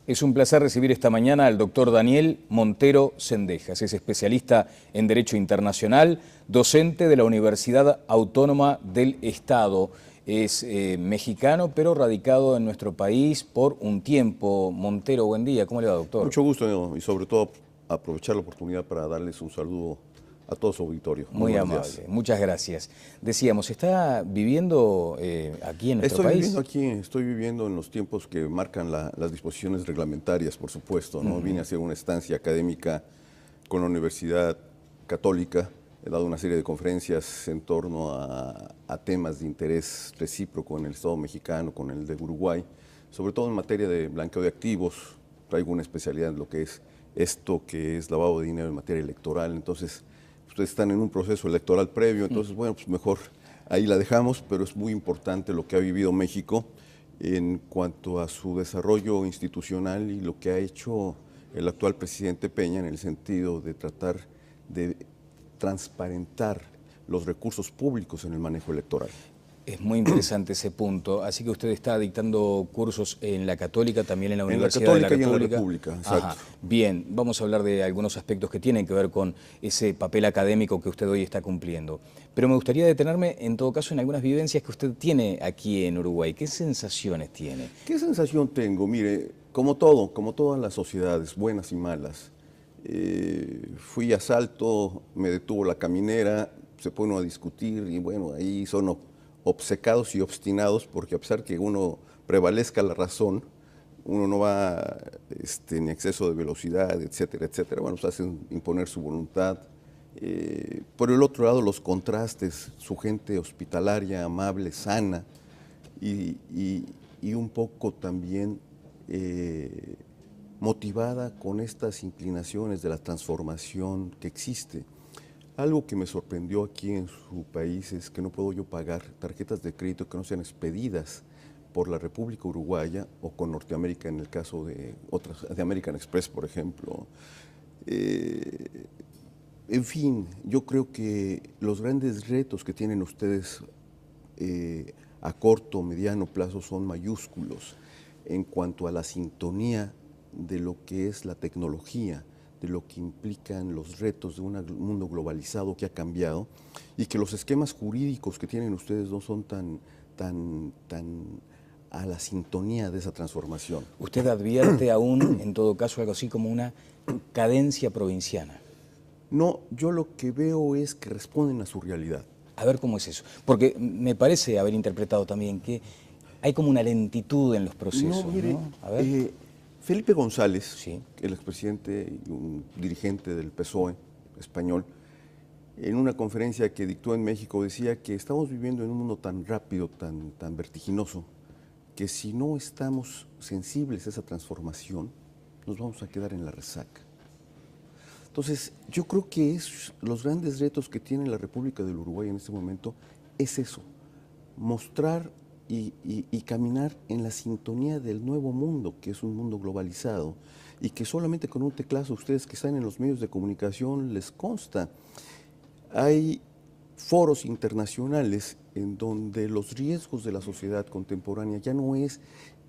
Es un placer recibir esta mañana al doctor Daniel Montero Cendejas. Es especialista en Derecho Internacional, docente de la Universidad Autónoma del Estado. Es mexicano, pero radicado en nuestro país por un tiempo. Montero, buen día. ¿Cómo le va, doctor? Mucho gusto y sobre todo aprovechar la oportunidad para darles un saludo a todo su auditorio. Muy amable, muchas gracias. Decíamos, ¿está viviendo aquí en nuestro país? Estoy viviendo en los tiempos que marcan las disposiciones reglamentarias, por supuesto, ¿no? Vine a hacer una estancia académica con la Universidad Católica. He dado una serie de conferencias en torno a temas de interés recíproco en el Estado mexicano, con el de Uruguay, sobre todo en materia de blanqueo de activos. Traigo una especialidad en lo que es esto, que es lavado de dinero en materia electoral. Entonces, ustedes están en un proceso electoral previo, entonces, bueno, pues mejor ahí la dejamos, pero es muy importante lo que ha vivido México en cuanto a su desarrollo institucional y lo que ha hecho el actual presidente Peña en el sentido de tratar de transparentar los recursos públicos en el manejo electoral. Es muy interesante ese punto. Así que usted está dictando cursos en la Católica, también en la Universidad de la República. En la República, exacto. Ajá. Bien, vamos a hablar de algunos aspectos que tienen que ver con ese papel académico que usted hoy está cumpliendo. Pero me gustaría detenerme, en todo caso, en algunas vivencias que usted tiene aquí en Uruguay. ¿Qué sensaciones tiene? ¿Qué sensación tengo? Mire, como todas las sociedades, buenas y malas, fui a Salto, me detuvo la caminera, se pone uno a discutir y bueno, ahí son obcecados y obstinados, porque a pesar que uno prevalezca la razón, uno no va en exceso de velocidad, etcétera, etcétera. Bueno, se hacen imponer su voluntad. Por el otro lado, los contrastes, su gente hospitalaria, amable, sana, y un poco también motivada con estas inclinaciones de la transformación que existe. Algo que me sorprendió aquí en su país es que no puedo yo pagar tarjetas de crédito que no sean expedidas por la República Uruguaya o con Norteamérica en el caso de otras, de American Express, por ejemplo. En fin, yo creo que los grandes retos que tienen ustedes a corto o mediano plazo son mayúsculos en cuanto a la sintonía de lo que es la tecnología, de lo que implican los retos de un mundo globalizado que ha cambiado y que los esquemas jurídicos que tienen ustedes no son tan a la sintonía de esa transformación. ¿Usted advierte aún, en todo caso, algo así como una cadencia provinciana? No, yo lo que veo es que responden a su realidad. A ver cómo es eso, porque me parece haber interpretado también que hay como una lentitud en los procesos. No, mire, ¿no? A ver. Felipe González, sí, el expresidente y un dirigente del PSOE español, en una conferencia que dictó en México decía que estamos viviendo en un mundo tan rápido, tan vertiginoso, que si no estamos sensibles a esa transformación, nos vamos a quedar en la resaca. Entonces, yo creo que los grandes retos que tiene la República del Uruguay en este momento es eso, mostrar y caminar en la sintonía del nuevo mundo, que es un mundo globalizado, y que solamente con un teclazo, ustedes que están en los medios de comunicación, les consta. Hay foros internacionales en donde los riesgos de la sociedad contemporánea ya no es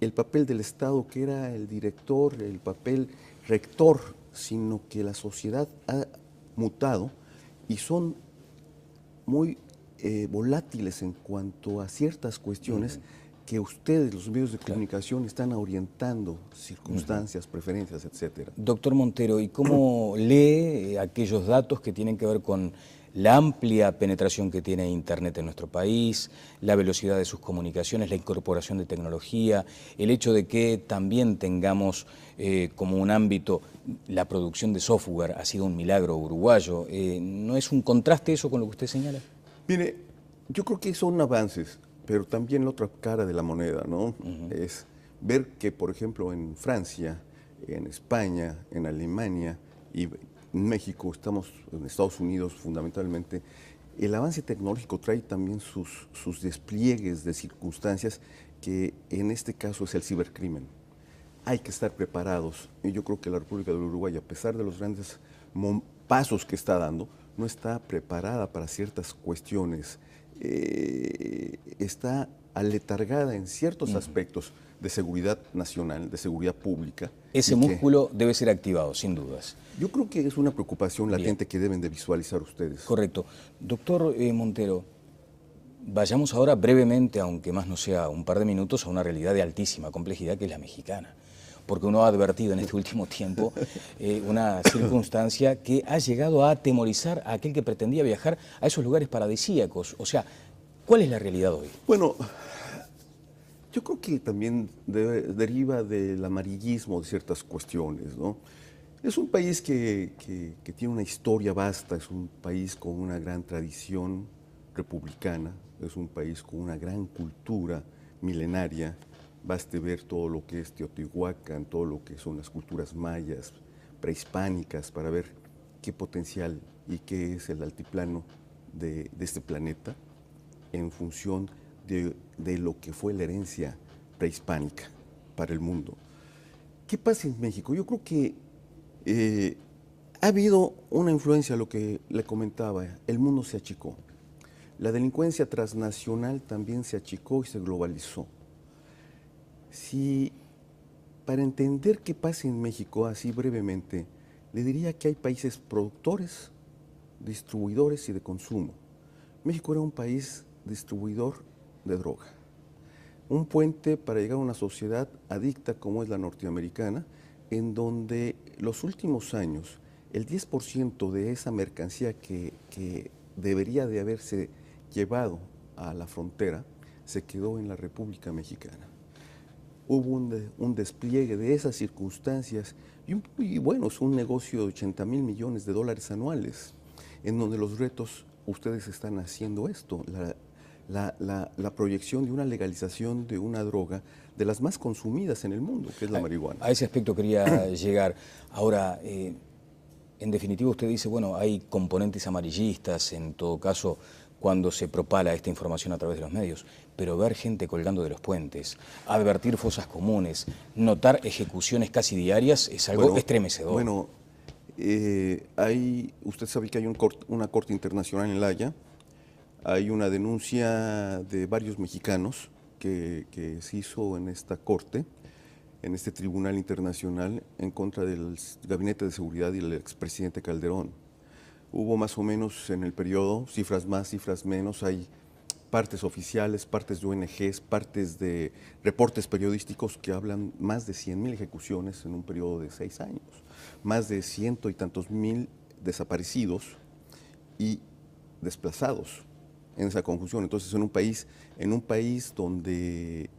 el papel del Estado, que era el director, el papel rector, sino que la sociedad ha mutado y son muy volátiles en cuanto a ciertas cuestiones que ustedes, los medios de comunicación, están orientando circunstancias, preferencias, etcétera. Doctor Montero, ¿y cómo lee aquellos datos que tienen que ver con la amplia penetración que tiene Internet en nuestro país, la velocidad de sus comunicaciones, la incorporación de tecnología, el hecho de que también tengamos como un ámbito la producción de software? Ha sido un milagro uruguayo. ¿No es un contraste eso con lo que usted señala? Mire, yo creo que son avances, pero también la otra cara de la moneda, ¿no? Es ver que, por ejemplo, en Francia, en España, en Alemania y en México, estamos en Estados Unidos fundamentalmente, el avance tecnológico trae también sus despliegues de circunstancias que en este caso es el cibercrimen. Hay que estar preparados y yo creo que la República del Uruguay, a pesar de los grandes pasos que está dando, no está preparada para ciertas cuestiones. Está aletargada en ciertos aspectos de seguridad nacional, de seguridad pública. Ese músculo debe ser activado, sin dudas. Yo creo que es una preocupación latente que deben de visualizar ustedes. Correcto. Doctor Montero, vayamos ahora brevemente, aunque más no sea un par de minutos, a una realidad de altísima complejidad que es la mexicana. Porque uno ha advertido en este último tiempo una circunstancia que ha llegado a atemorizar a aquel que pretendía viajar a esos lugares paradisíacos. O sea, ¿cuál es la realidad hoy? Bueno, yo creo que también deriva del amarillismo de ciertas cuestiones, ¿no? Es un país que tiene una historia vasta, es un país con una gran tradición republicana, es un país con una gran cultura milenaria. Baste ver todo lo que es Teotihuacán, todo lo que son las culturas mayas, prehispánicas, para ver qué potencial y qué es el altiplano de este planeta en función de lo que fue la herencia prehispánica para el mundo. ¿Qué pasa en México? Yo creo que ha habido una influencia, lo que le comentaba, el mundo se achicó. La delincuencia transnacional también se achicó y se globalizó. Si, para entender qué pasa en México, así brevemente, le diría que hay países productores, distribuidores y de consumo. México era un país distribuidor de droga, un puente para llegar a una sociedad adicta como es la norteamericana, en donde los últimos años el 10% de esa mercancía que debería de haberse llevado a la frontera se quedó en la República Mexicana. Hubo un despliegue de esas circunstancias y bueno, es un negocio de 80,000 millones de dólares anuales, en donde los retos, ustedes están haciendo esto, la proyección de una legalización de una droga de las más consumidas en el mundo, que es la marihuana. A ese aspecto quería llegar. Ahora, en definitiva usted dice, bueno, hay componentes amarillistas, en todo caso, cuando se propala esta información a través de los medios, pero ver gente colgando de los puentes, advertir fosas comunes, notar ejecuciones casi diarias es algo estremecedor. Bueno, usted sabe que hay una corte internacional en La Haya, hay una denuncia de varios mexicanos que se hizo en esta corte, en este tribunal internacional, en contra del Gabinete de Seguridad y el expresidente Calderón. Hubo más o menos en el periodo, cifras más, cifras menos, hay partes oficiales, partes de ONGs, partes de reportes periodísticos que hablan más de 100,000 ejecuciones en un periodo de 6 años, más de 100 y tantos mil desaparecidos y desplazados en esa confusión. Entonces, en un país donde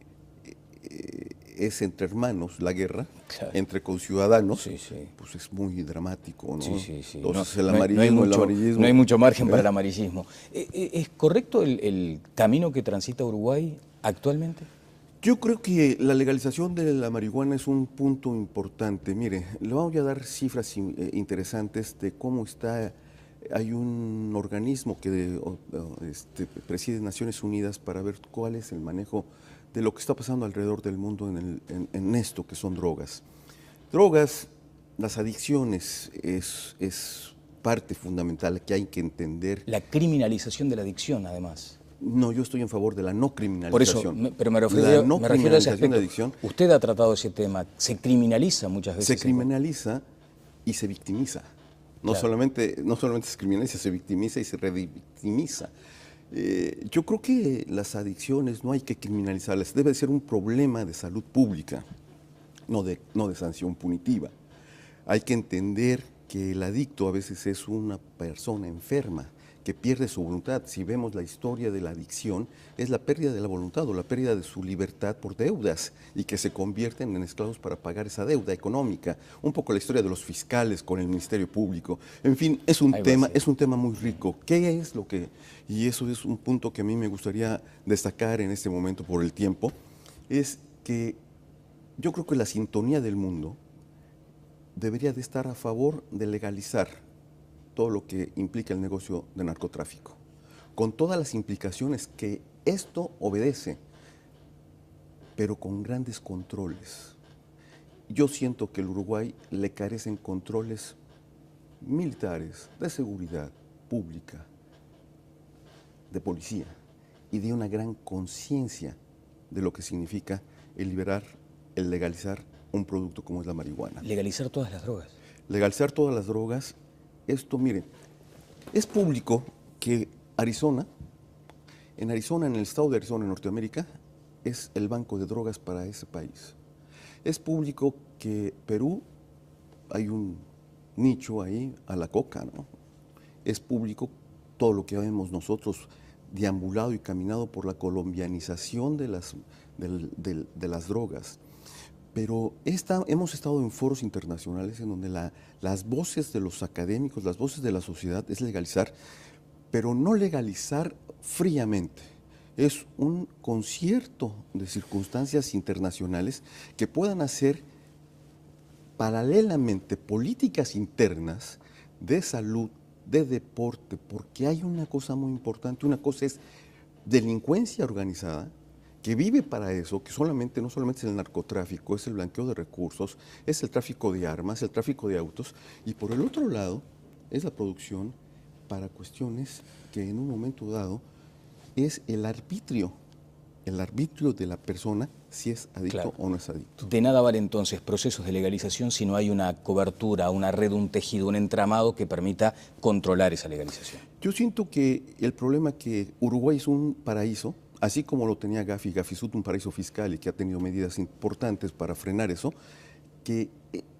es entre hermanos la guerra, claro, entre conciudadanos, sí, sí, pues es muy dramático, ¿no? Sí, sí, sí. Entonces no, el amarillismo, no hay mucho margen para el amarillismo. ¿Es correcto el camino que transita Uruguay actualmente? Yo creo que la legalización de la marihuana es un punto importante. Mire, le vamos a dar cifras interesantes de cómo está. Hay un organismo que preside Naciones Unidas para ver cuál es el manejo de lo que está pasando alrededor del mundo en esto que son drogas. Drogas, las adicciones es parte fundamental que hay que entender. La criminalización de la adicción, además. No, yo estoy en favor de la no criminalización. Por eso, pero me refiero a ese aspecto. De adicción. Usted ha tratado ese tema. Se criminaliza muchas veces. Se criminaliza y se victimiza. No, claro, solamente se criminaliza, se victimiza y se revictimiza. Yo creo que las adicciones no hay que criminalizarlas, debe ser un problema de salud pública, no de sanción punitiva. Hay que entender que el adicto a veces es una persona enferma que pierde su voluntad. Si vemos la historia de la adicción, es la pérdida de la voluntad o la pérdida de su libertad por deudas y que se convierten en esclavos para pagar esa deuda económica. Un poco la historia de los fiscales con el Ministerio Público. En fin, es un tema muy rico. ¿Qué es lo que...? Y eso es un punto que a mí me gustaría destacar en este momento por el tiempo, es que yo creo que la sintonía del mundo debería de estar a favor de legalizar todo lo que implica el negocio de narcotráfico, con todas las implicaciones que esto obedece, pero con grandes controles. Yo siento que el Uruguay le carecen controles militares, de seguridad pública, de policía y de una gran conciencia de lo que significa el legalizar un producto como es la marihuana. Legalizar todas las drogas. Legalizar todas las drogas, esto, miren, es público que en Arizona, en el estado de Arizona, en Norteamérica, es el banco de drogas para ese país. Es público que Perú, hay un nicho ahí a la coca, ¿no? Es público todo lo que vemos nosotros deambulado y caminado por la colombianización de las drogas. Pero hemos estado en foros internacionales en donde las voces de los académicos, las voces de la sociedad es legalizar, pero no legalizar fríamente. Es un concierto de circunstancias internacionales que puedan hacer paralelamente políticas internas de salud, de deporte, porque hay una cosa muy importante. Una cosa es delincuencia organizada, que vive para eso, que no solamente es el narcotráfico, es el blanqueo de recursos, es el tráfico de armas, el tráfico de autos, y por el otro lado es la producción para cuestiones que en un momento dado es el arbitrio de la persona si es adicto o no es adicto. De nada vale entonces procesos de legalización si no hay una cobertura, una red, un tejido, un entramado que permita controlar esa legalización. Yo siento que el problema es que Uruguay es un paraíso, así como lo tenía Gafisud, un paraíso fiscal y que ha tenido medidas importantes para frenar eso, que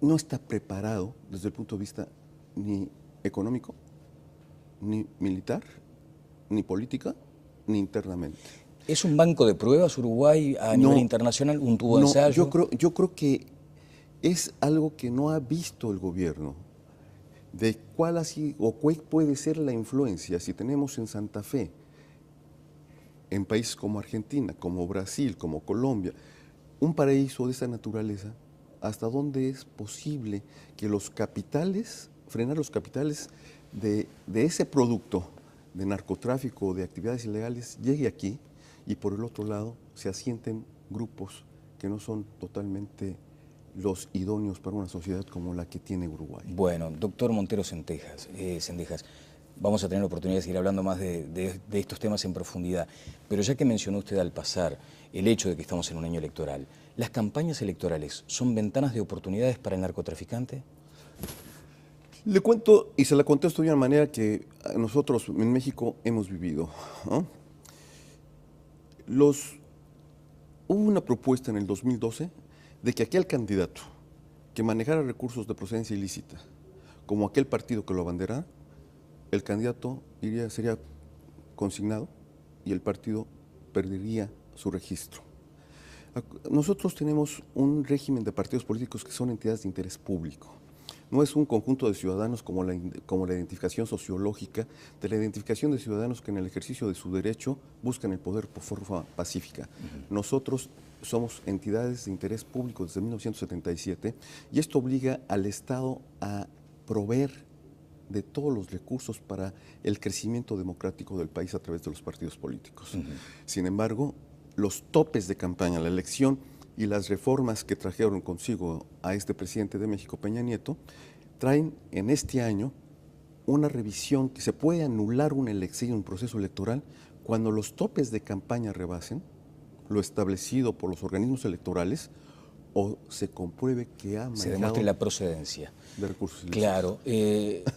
no está preparado desde el punto de vista ni económico, ni militar, ni política, ni internamente. ¿Es un banco de pruebas Uruguay a nivel internacional, un tubo de ensayo? Yo creo que es algo que no ha visto el gobierno, de cuál puede ser la influencia si tenemos en Santa Fe, en países como Argentina, como Brasil, como Colombia, un paraíso de esa naturaleza, hasta dónde es posible que frenar los capitales de ese producto de narcotráfico o de actividades ilegales llegue aquí y por el otro lado se asienten grupos que no son totalmente los idóneos para una sociedad como la que tiene Uruguay. Bueno, doctor Montero Sendejas, vamos a tener la oportunidad de seguir hablando más de estos temas en profundidad, pero ya que mencionó usted al pasar el hecho de que estamos en un año electoral, ¿las campañas electorales son ventanas de oportunidades para el narcotraficante? Le cuento y se la contesto de una manera que nosotros en México hemos vivido, ¿no? Hubo una propuesta en el 2012 de que aquel candidato que manejara recursos de procedencia ilícita, como aquel partido que lo abanderara, el candidato sería consignado y el partido perdería su registro. Nosotros tenemos un régimen de partidos políticos que son entidades de interés público. No es un conjunto de ciudadanos como la identificación sociológica, de la identificación de ciudadanos que en el ejercicio de su derecho buscan el poder por forma pacífica. Nosotros somos entidades de interés público desde 1977 y esto obliga al Estado a proveer de todos los recursos para el crecimiento democrático del país a través de los partidos políticos. Sin embargo, los topes de campaña, la elección y las reformas que trajeron consigo a este presidente de México, Peña Nieto, traen en este año una revisión que se puede anular una elección, un proceso electoral, cuando los topes de campaña rebasen lo establecido por los organismos electorales o se compruebe que se demuestre la procedencia de recursos ilícitos. Claro,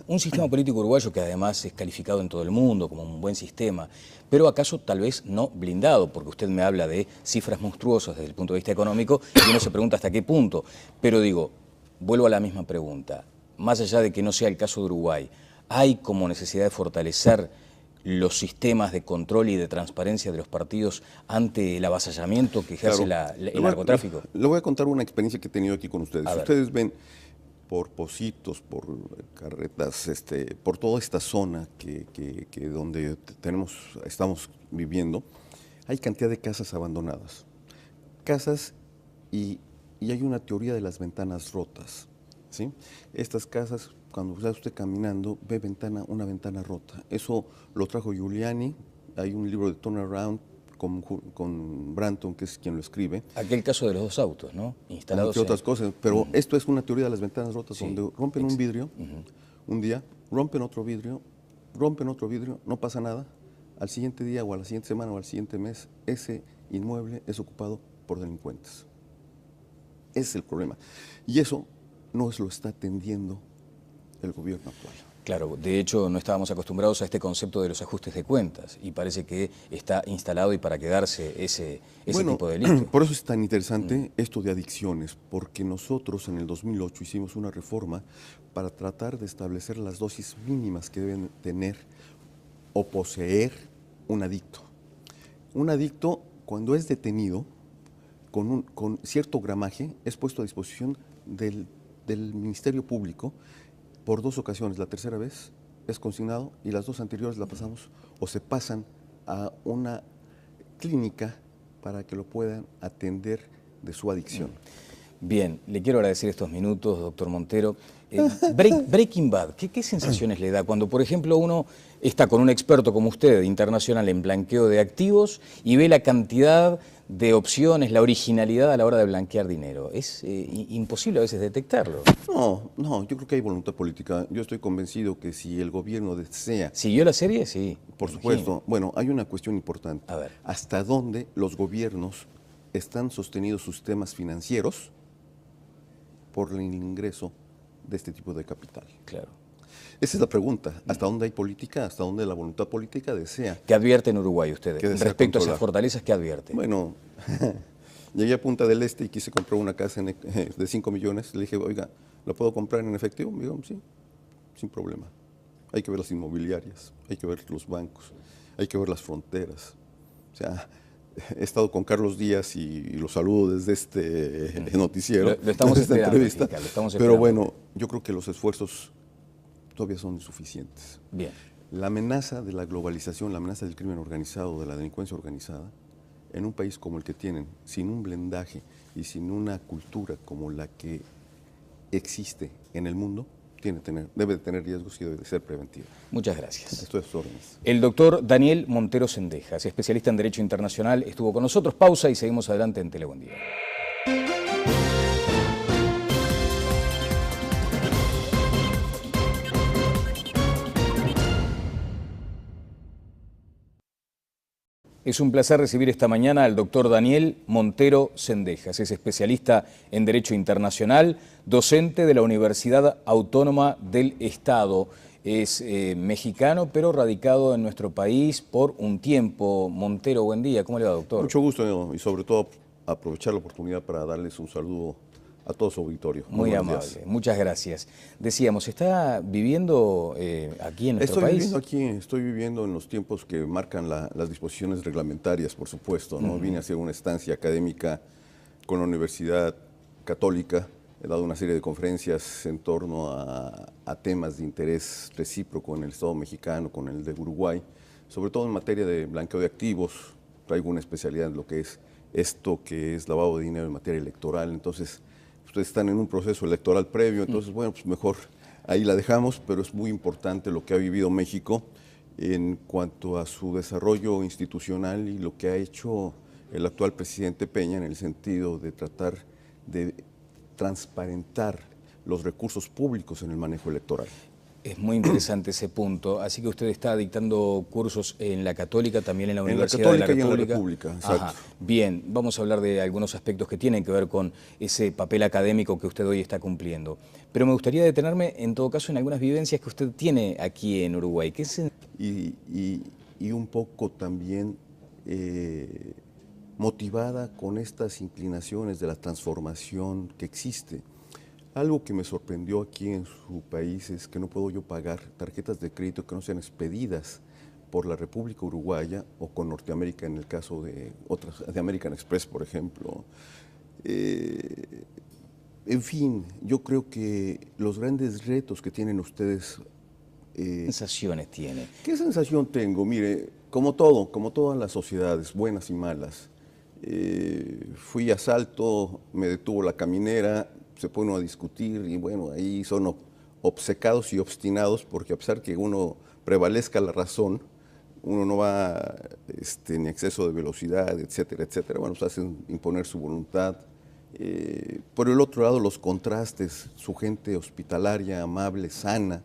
un sistema político uruguayo que además es calificado en todo el mundo como un buen sistema, pero acaso tal vez no blindado, porque usted me habla de cifras monstruosas desde el punto de vista económico y uno se pregunta hasta qué punto. Pero digo, vuelvo a la misma pregunta, más allá de que no sea el caso de Uruguay, ¿hay como necesidad de fortalecer los sistemas de control y de transparencia de los partidos ante el avasallamiento que ejerce el narcotráfico? Le voy a contar una experiencia que he tenido aquí con ustedes. Ustedes ven por Pocitos, por Carretas, por toda esta zona donde estamos viviendo, hay cantidad de casas abandonadas. Casas y hay una teoría de las ventanas rotas, ¿sí? Estas casas, cuando está usted caminando, ve una ventana rota. Eso lo trajo Giuliani, hay un libro de Turnaround con Branton, que es quien lo escribe. Aquel caso de los dos autos, ¿no? Instalados entre otras cosas, pero esto es una teoría de las ventanas rotas, donde rompen un vidrio, un día, rompen otro vidrio, no pasa nada, al siguiente día o a la siguiente semana o al siguiente mes, ese inmueble es ocupado por delincuentes. Ese es el problema. Y eso no lo está atendiendo el gobierno actual. Claro, de hecho no estábamos acostumbrados a este concepto de los ajustes de cuentas y parece que está instalado y para quedarse ese tipo de delito. Por eso es tan interesante esto de adicciones, porque nosotros en el 2008 hicimos una reforma para tratar de establecer las dosis mínimas que deben tener o poseer un adicto. Un adicto, cuando es detenido con cierto gramaje, es puesto a disposición del Ministerio Público por 2 ocasiones. La tercera vez es consignado y las 2 anteriores la pasamos o se pasan a una clínica para que lo puedan atender de su adicción. Bien, le quiero agradecer estos minutos, doctor Montero. Breaking Bad, ¿qué sensaciones le da cuando, por ejemplo, uno está con un experto como usted, internacional en blanqueo de activos, y ve la cantidad de opciones, la originalidad a la hora de blanquear dinero? Es imposible a veces detectarlo. No, yo creo que hay voluntad política. Yo estoy convencido que si el gobierno desea... ¿Siguió la serie? Sí. Por supuesto. Bueno, hay una cuestión importante. A ver. ¿Hasta dónde los gobiernos están sostenidos sus temas financieros por el ingreso de este tipo de capital? Claro. Esa es la pregunta. ¿Hasta dónde hay política? ¿Hasta dónde la voluntad política desea? ¿Qué advierte en Uruguay usted? Respecto a esas fortalezas, ¿qué advierte? Bueno, llegué a Punta del Este y quise comprar una casa de 5 millones. Le dije, oiga, ¿la puedo comprar en efectivo? Me dijo, sí, sin problema. Hay que ver las inmobiliarias, hay que ver los bancos, hay que ver las fronteras. O sea, he estado con Carlos Díaz y lo saludo desde este noticiero, lo estamos desde esta entrevista. Fiscal, lo estamos pero bueno, yo creo que los esfuerzos todavía son insuficientes. Bien. La amenaza de la globalización, la amenaza del crimen organizado, de la delincuencia organizada, en un país como el que tienen, sin un blindaje y sin una cultura como la que existe en el mundo, debe de tener riesgos y debe de ser preventiva. Muchas gracias. Esto es órdenes. El doctor Daniel Montero Cendejas, especialista en Derecho Internacional, estuvo con nosotros. Pausa y seguimos adelante en Tele Buen Día. Es un placer recibir esta mañana al doctor Daniel Montero Cendejas. Es especialista en Derecho Internacional, docente de la Universidad Autónoma del Estado. Es mexicano, pero radicado en nuestro país por un tiempo. Montero, buen día. ¿Cómo le va, doctor? Mucho gusto y sobre todo aprovechar la oportunidad para darles un saludo a todo su auditorio. Muy amable, muchas gracias. Decíamos, ¿está viviendo aquí en nuestro país? Estoy viviendo en los tiempos que marcan las disposiciones reglamentarias, por supuesto, ¿no? Vine a hacer una estancia académica con la Universidad Católica, he dado una serie de conferencias en torno a temas de interés recíproco en el Estado mexicano, con el de Uruguay, sobre todo en materia de blanqueo de activos. Traigo una especialidad en lo que es esto que es lavado de dinero en materia electoral, entonces ustedes están en un proceso electoral previo, entonces, bueno, pues mejor ahí la dejamos, pero es muy importante lo que ha vivido México en cuanto a su desarrollo institucional y lo que ha hecho el actual presidente Peña en el sentido de tratar de transparentar los recursos públicos en el manejo electoral. Es muy interesante ese punto, así que usted está dictando cursos en la Católica, también en la Universidad de la República. Y en la República, exacto. Ajá. Bien, vamos a hablar de algunos aspectos que tienen que ver con ese papel académico que usted hoy está cumpliendo. Pero me gustaría detenerme, en todo caso, en algunas vivencias que usted tiene aquí en Uruguay. Y un poco también motivada con estas inclinaciones de la transformación que existe. Algo que me sorprendió aquí en su país es que no puedo yo pagar tarjetas de crédito que no sean expedidas por la República Uruguaya o con Norteamérica en el caso de otras, de American Express, por ejemplo. En fin, yo creo que los grandes retos que tienen ustedes... ¿Qué sensaciones tiene? ¿Qué sensación tengo? Mire, como todas las sociedades, buenas y malas, fui a Salto, me detuvo la caminera, se pone uno a discutir y bueno, ahí son obcecados y obstinados porque a pesar que uno prevalezca la razón, uno no va en exceso de velocidad, etcétera, etcétera. Bueno, pues hacen imponer su voluntad. Por el otro lado, los contrastes, su gente hospitalaria, amable, sana,